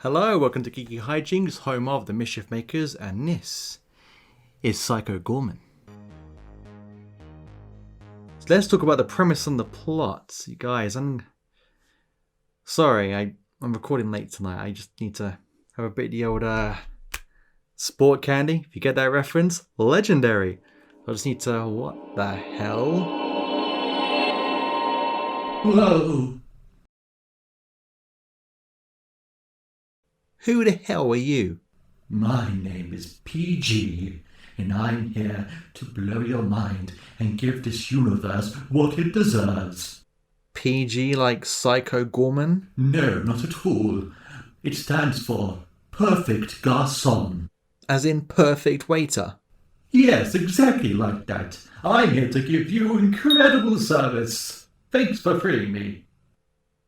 Hello, welcome to Geekyhijynx, home of the Mischief Makers, and this is Psycho Goreman. So let's talk about the premise and the plot. You guys, I'm sorry, I'm recording late tonight. I just need to have a bit of the old sport candy. If you get that reference, legendary. I just need to, what the hell? Whoa! Who the hell are you? My name is PG, and I'm here to blow your mind and give this universe what it deserves. PG like Psycho Goreman? No, not at all. It stands for Perfect Garçon. As in perfect waiter? Yes, exactly like that. I'm here to give you incredible service. Thanks for freeing me.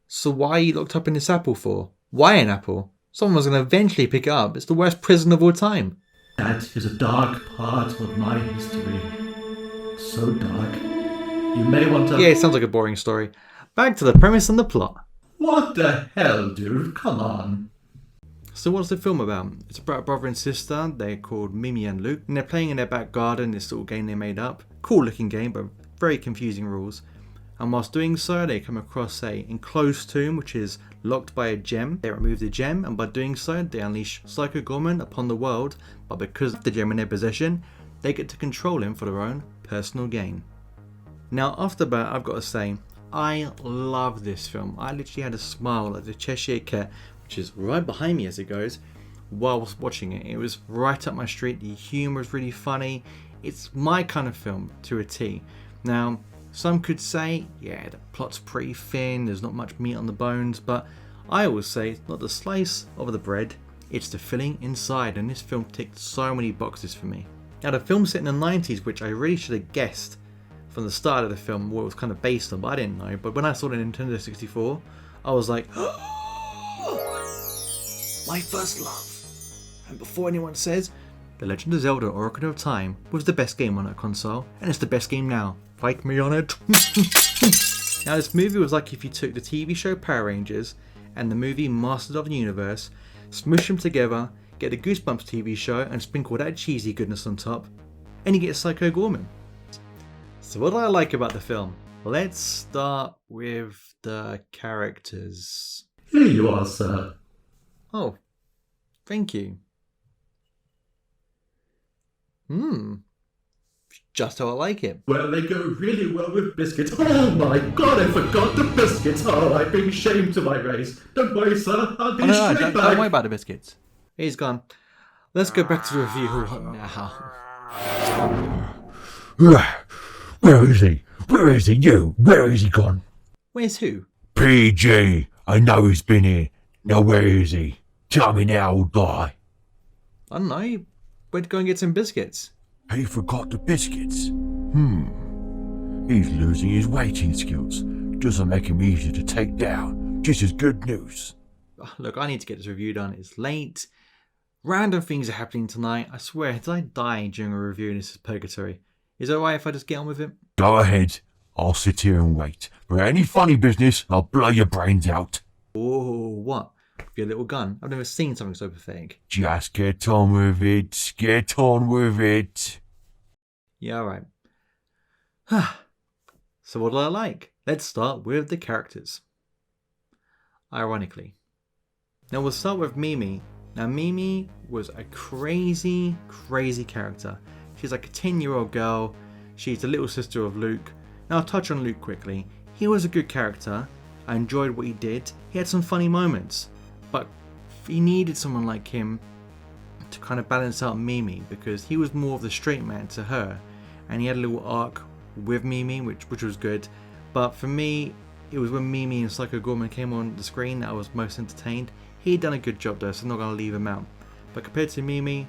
So why are you locked up in this apple for? Why an apple? Someone's going to eventually pick it up. It's the worst prison of all time. That is a dark part of my history. So dark. You may want to... Yeah, it sounds like a boring story. Back to the premise and the plot. What the hell, dude? Come on. So what's the film about? It's about a brother and sister. They're called Mimi and Luke. And they're playing in their back garden, this little game they made up. Cool looking game, but very confusing rules. And whilst doing so, they come across a enclosed tomb, which is locked by a gem. They remove the gem, and by doing so, they unleash Psycho Goreman upon the world. But because of the gem in their possession, they get to control him for their own personal gain. Now, off the bat, I've got to say, I love this film. I literally had a smile at the Cheshire Cat, which is right behind me as it goes, while I was watching it. It was right up my street. The humour is really funny. It's my kind of film to a T. Now, some could say, yeah, the plot's pretty thin, there's not much meat on the bones, but I always say it's not the slice of the bread, it's the filling inside, and this film ticked so many boxes for me. Now, the film's set in the 90s, which I really should have guessed from the start of the film what it was kind of based on, but I didn't know. But when I saw the Nintendo 64, I was like, my first love. And before anyone says, The Legend of Zelda Ocarina of Time was the best game on that console, and it's the best game now. Fight me on it. Now, this movie was like if you took the TV show Power Rangers and the movie Masters of the Universe, smush them together, get the Goosebumps TV show, and sprinkle that cheesy goodness on top, and you get Psycho Goreman. So what do I like about the film? Let's start with the characters. Here you are, sir. Oh, thank you. Just how I like it. Well, they go really well with biscuits. Oh my god, I forgot the biscuits. Oh, I bring shame to my race. Don't worry, sir. I'll be straight back. Don't worry about the biscuits. He's gone. Let's go back to the review now. Where is he? Where is he? Where is he gone? Where's who? PG. I know he's been here. Now where is he? Tell me now or die. I don't know. He went to go and get some biscuits. He forgot the biscuits. He's losing his waiting skills. Doesn't make him easy to take down. Just as good news. Look, I need to get this review done. It's late. Random things are happening tonight. I swear, did I die during a review and this is purgatory? Is it alright if I just get on with it? Go ahead. I'll sit here and wait. For any funny business, I'll blow your brains out. Oh, what? With your little gun? I've never seen something so pathetic. Just get on with it. Get on with it. Yeah, alright. So what do I like? Let's start with the characters. Ironically. Now we'll start with Mimi. Now Mimi was a crazy, crazy character. She's like a 10-year-old girl. She's the little sister of Luke. Now I'll touch on Luke quickly. He was a good character. I enjoyed what he did. He had some funny moments. But he needed someone like him to kind of balance out Mimi, because he was more of the straight man to her. And he had a little arc with Mimi, which was good. But for me, it was when Mimi and Psycho Goreman came on the screen that I was most entertained. He'd done a good job though, so I'm not going to leave him out. But compared to Mimi,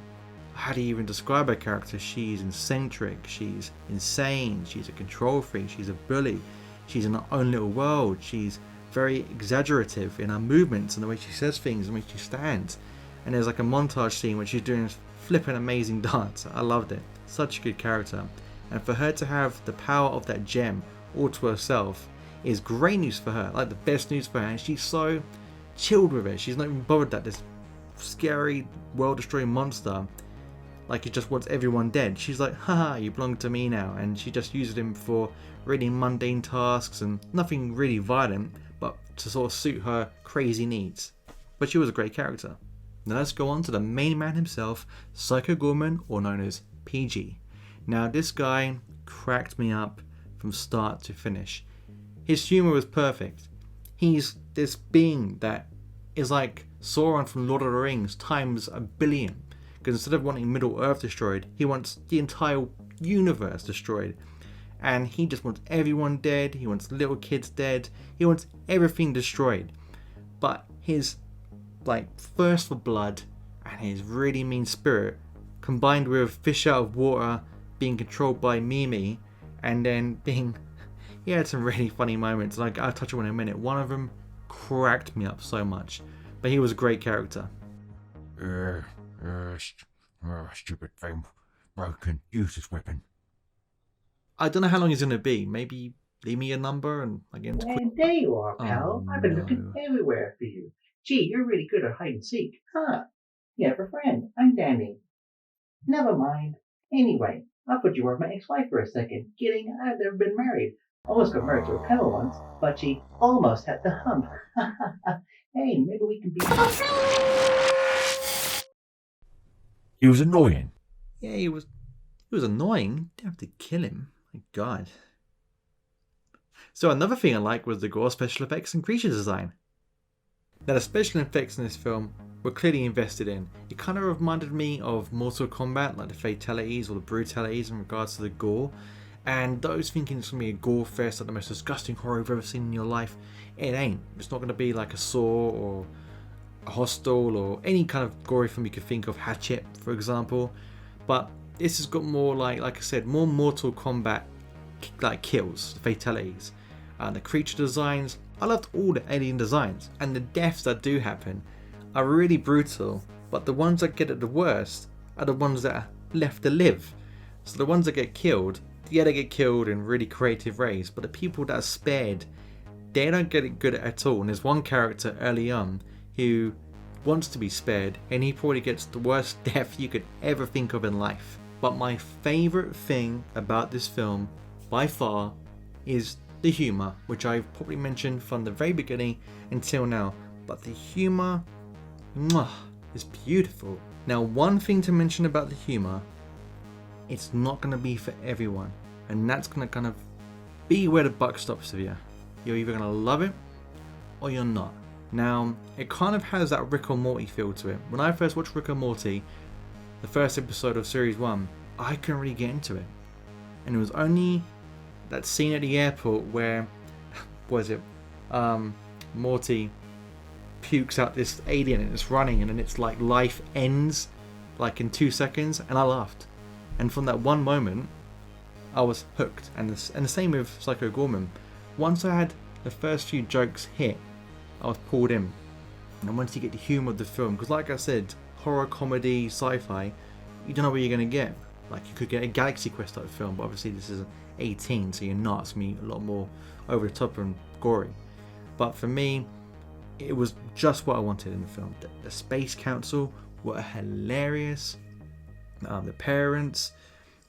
how do you even describe her character? She's eccentric, she's insane, she's a control freak, she's a bully, she's in her own little world, she's very exaggerative in her movements and the way she says things and the way she stands. And there's like a montage scene where she's doing flipping amazing dance. I loved it. Such a good character. And for her to have the power of that gem all to herself is great news for her. Like the best news for her. And she's so chilled with it. She's not even bothered that there's scary, world-destroying monster. Like, he just wants everyone dead. She's like, haha, you belong to me now. And she just uses him for really mundane tasks and nothing really violent, but to sort of suit her crazy needs. But she was a great character. Now let's go on to the main man himself, Psycho Goreman, or known as PG. Now this guy cracked me up from start to finish. His humour was perfect. He's this being that is like Sauron from Lord of the Rings times a billion. Because instead of wanting Middle Earth destroyed, he wants the entire universe destroyed. And he just wants everyone dead, he wants little kids dead, he wants everything destroyed. But his thirst for blood and his really mean spirit, combined with fish out of water, being controlled by Mimi, and then being... He had some really funny moments, like I'll touch on in a minute. One of them cracked me up so much. But he was a great character. Stupid thing. Broken. Useless weapon. I don't know how long he's going to be. Maybe leave me a number and I get into quick. And there you are, pal. Oh, I've been no. looking everywhere for you. Gee, you're really good at hide and seek. Huh. You have a friend. I'm Danny. Never mind. Anyway, I thought you were my ex-wife for a second. Kidding, I've never been married. Almost got married to a cow once, but she almost had the hump. Hey, maybe we can be... He was annoying. Yeah, he was annoying. You didn't have to kill him. My God. So another thing I liked was the gore, special effects and creature design. Now the special effects in this film were clearly invested in. It kind of reminded me of Mortal Kombat, like the fatalities or the brutalities in regards to the gore. And those thinking it's going to be a gore fest, like the most disgusting horror you've ever seen in your life, it ain't. It's not going to be like a Saw or a Hostel or any kind of gory film you could think of, Hatchet for example. But this has got more like I said, more Mortal Kombat like kills, fatalities. The creature designs, I loved all the alien designs, and the deaths that do happen are really brutal, but the ones that get it the worst are the ones that are left to live. So the ones that get killed, yeah, they get killed in really creative ways, but the people that are spared, they don't get it good at all. And there's one character early on who wants to be spared, and he probably gets the worst death you could ever think of in life. But my favourite thing about this film, by far, is the humour, which I've probably mentioned from the very beginning until now. But the humour is beautiful. Now, one thing to mention about the humour, it's not going to be for everyone, and that's going to kind of be where the buck stops with you. You're either going to love it or you're not. Now, it kind of has that Rick or Morty feel to it. When I first watched Rick and Morty, the first episode of series 1, I couldn't really get into it, and it was only that scene at the airport where Morty pukes out this alien and it's running, and then it's like life ends like in 2 seconds, and I laughed. And from that one moment, I was hooked. And the same with Psycho Goreman. Once I had the first few jokes hit, I was pulled in. And once you get the humour of the film, because like I said, horror, comedy, sci-fi, you don't know what you're going to get. Like, you could get a Galaxy Quest type film, but obviously this is 18, so you're not. It's going to be a lot more over the top and gory. But for me, it was just what I wanted in the film. The Space Council were hilarious. The parents,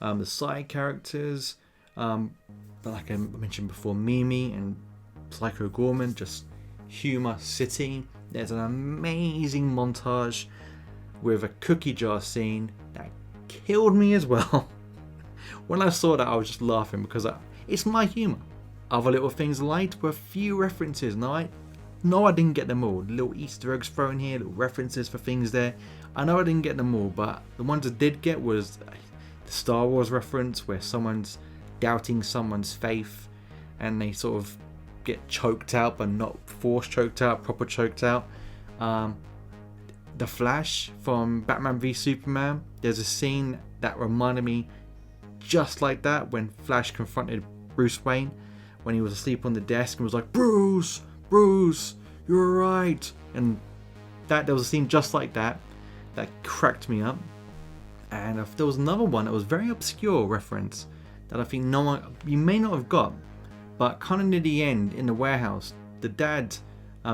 the side characters, like I mentioned before, Mimi and Psycho Goreman, just humour city. There's an amazing montage with a cookie jar scene that killed me as well. When I saw that, I was just laughing because it's my humour. Other little things I liked were a few references. No, I didn't get them all. Little Easter eggs thrown here, little references for things there. I know I didn't get them all, but the ones I did get was the Star Wars reference where someone's doubting someone's faith and they sort of get choked out, but not force choked out, proper choked out. The Flash from Batman v Superman, there's a scene that reminded me just like that when Flash confronted Bruce Wayne when he was asleep on the desk and was like, Bruce, you're right. And there was a scene just like that cracked me up. And there was another one that was very obscure reference that I think you may not have got, but kind of near the end in the warehouse, the dad,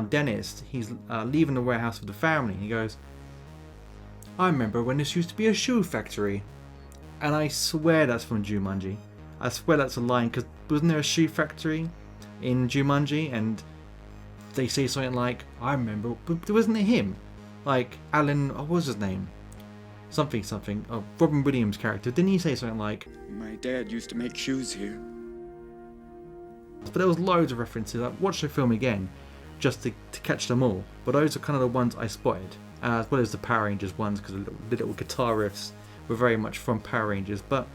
Dennis, he's leaving the warehouse with the family. He goes, I remember when this used to be a shoe factory. And I swear that's from Jumanji. I swear that's a line, because wasn't there a shoe factory in Jumanji? And they say something like, I remember, but wasn't it him? Like, Alan, what was his name? Something. Oh, Robin Williams' character. Didn't he say something like, My dad used to make shoes here. but there was loads of references. I watched the film again just to catch them all. But those are kind of the ones I spotted, as well as the Power Rangers ones, because the little guitar riffs were very much from Power Rangers. But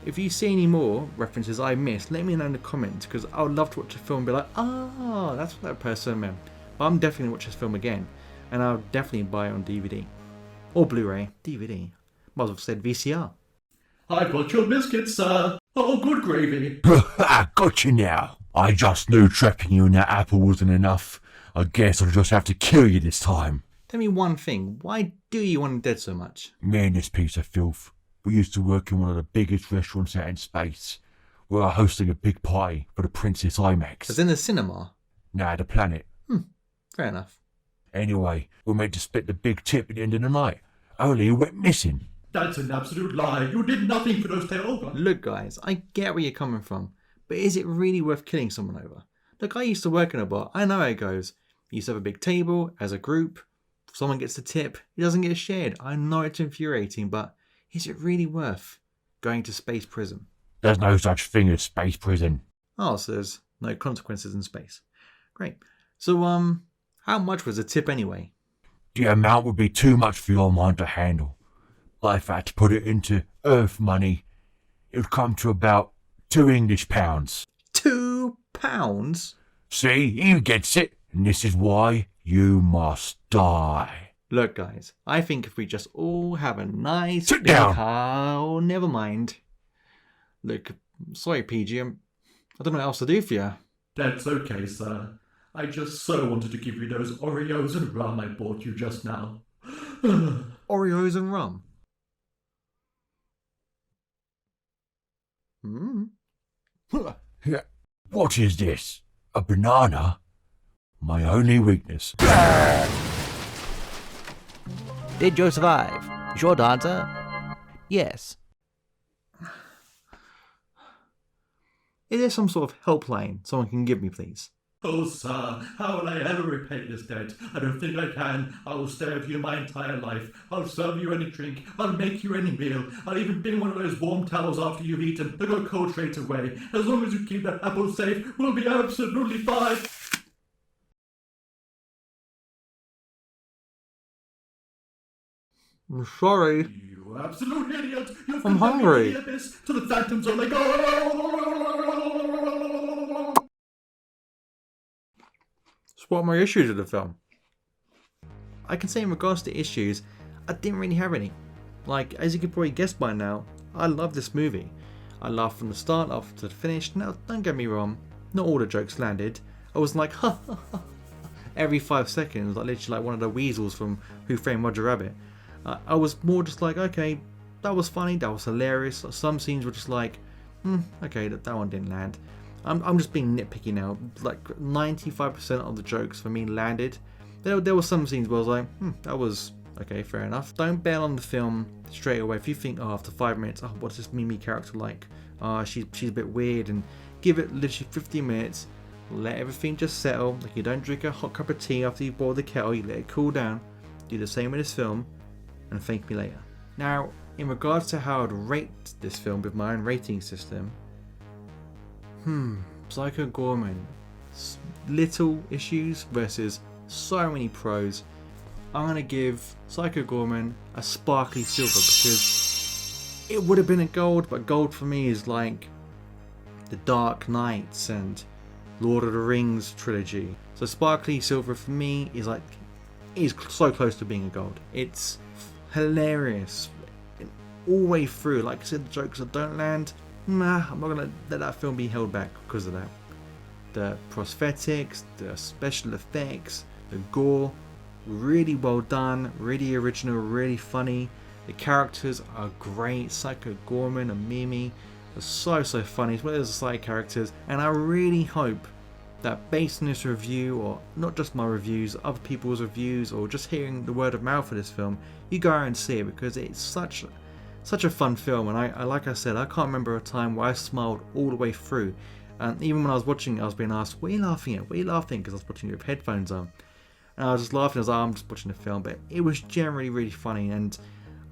if you see any more references I missed, let me know in the comments, because I would love to watch a film and be like, that's what that person meant. But I'm definitely going to watch this film again, and I'll definitely buy it on DVD. Or Blu-ray. DVD. Might as well said VCR. I've got your biscuits, sir. Oh, good gravy. Got you now. I just knew trapping you in that apple wasn't enough. I guess I'll just have to kill you this time. Tell me one thing. Why do you want him dead so much? Me and this piece of filth. We used to work in one of the biggest restaurants out in space. We were hosting a big party for the Princess IMAX. As in the cinema? Nah, the planet. Fair enough. Anyway, we meant to split the big tip at the end of the night. Only it went missing. That's an absolute lie. You did nothing for those tail. Look guys, I get where you're coming from, but is it really worth killing someone over? Look, I used to work in a bar. I know how it goes. You used to have a big table as a group. Someone gets the tip. It doesn't get shared. I know it's infuriating, but is it really worth going to space prison? There's no such thing as space prison. Oh, so there's no consequences in space. Great. So, how much was the tip anyway? The amount would be too much for your mind to handle. But if I had to put it into Earth money, it would come to about £2 English. £2? See, he gets it, and this is why you must die. Look, guys, I think if we just all have a nice... Sit down. Oh, never mind. Look, sorry, PG, I don't know what else to do for you. That's okay, sir. I just so wanted to give you those Oreos and rum I bought you just now. Oreos and rum. What is this? A banana? My only weakness. Did you survive? Short answer, yes. Is there some sort of helpline someone can give me, please? Oh, sir, how will I ever repay this debt? I don't think I can. I will stay with you my entire life. I'll serve you any drink. I'll make you any meal. I'll even bring one of those warm towels after you've eaten. They'll go cold straight away. As long as you keep that apple safe, we'll be absolutely fine. I'm sorry. You absolute idiot! You've I'm hungry. the abyss to the phantoms are like, oh! So what are my issues with the film? I can say in regards to issues, I didn't really have any. Like, as you can probably guess by now, I love this movie. I laughed from the start off to the finish. Now, don't get me wrong, not all the jokes landed. I was like, ha ha ha, every 5 seconds, like literally like one of the weasels from Who Framed Roger Rabbit. I was more just like, okay, that was funny, that was hilarious. Some scenes were just like, okay, that one didn't land. I'm just being nitpicky now. Like 95% of the jokes for me landed. There were some scenes where I was like, that was okay, fair enough. Don't bail on the film straight away. If you think, after 5 minutes, what's this Mimi character like? She's a bit weird, and give it literally 15 minutes. Let everything just settle. Like you don't drink a hot cup of tea after you boil the kettle. You let it cool down. Do the same with this film, and thank me later. Now, in regards to how I'd rate this film with my own rating system, Psycho Goreman, little issues versus so many pros. I'm gonna give Psycho Goreman a sparkly silver because it would have been a gold, but gold for me is like the Dark Knights and Lord of the Rings trilogy. So sparkly silver for me is so close to being a gold. It's hilarious all the way through. Like I said, the jokes that don't land, I'm not gonna let that film be held back because of that. The prosthetics, the special effects, the gore, really well done, really original, really funny. The characters are great. Psycho Goreman and Mimi are so funny, as well as the side characters, and I really hope that based on this review, or not just my reviews, other people's reviews, or just hearing the word of mouth for this film, you go out and see it, because it's such a fun film. And I like I said, I can't remember a time where I smiled all the way through. And even when I was watching it, I was being asked, what are you laughing at? What are you laughing? Because I was watching it with headphones on. And I was just laughing. I was like, I'm just watching the film. But it was generally really funny. And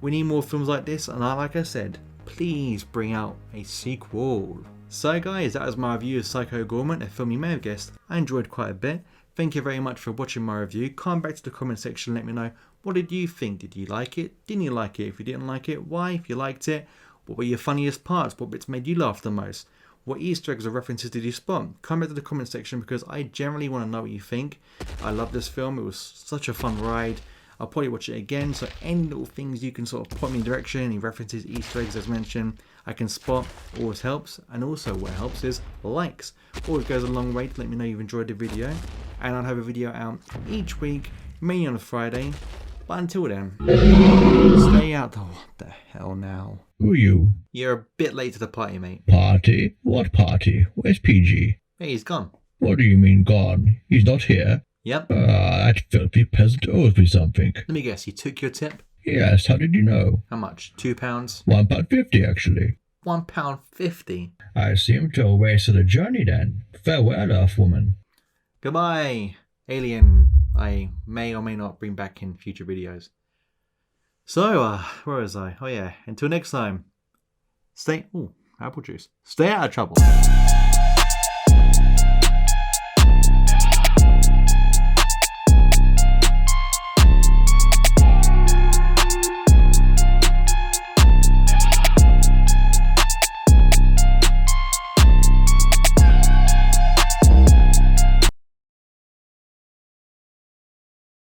we need more films like this. And like I said, please bring out a sequel. So guys, that was my review of Psycho Goreman, a film you may have guessed I enjoyed quite a bit. Thank you very much for watching my review. Come back to the comment section and let me know, what did you think? Did you like it? Didn't you like it? If you didn't like it, why? If you liked it, what were your funniest parts? What bits made you laugh the most? What Easter eggs or references did you spot? Come back to the comment section, because I generally want to know what you think. I love this film. It was such a fun ride. I'll probably watch it again, so any little things you can sort of point me in direction, any references, Easter eggs as mentioned, I can spot, always helps. And also what helps is likes. Always goes a long way to let me know you've enjoyed the video. And I'll have a video out each week, mainly on a Friday. But until then, stay out. Oh, what the hell now? Who are you? You're a bit late to the party, mate. Party? What party? Where's PG? Hey, he's gone. What do you mean gone? He's not here. Yep. That filthy peasant owes me something. Let me guess, he took your tip? Yes, how did you know? How much? £2? £1.50 actually. £1.50? I seem to have wasted a journey then. Farewell, Earth woman. Goodbye, alien. I may or may not bring back in future videos. So, where was I? Oh yeah, until next time. Stay... Ooh, apple juice. Stay out of trouble.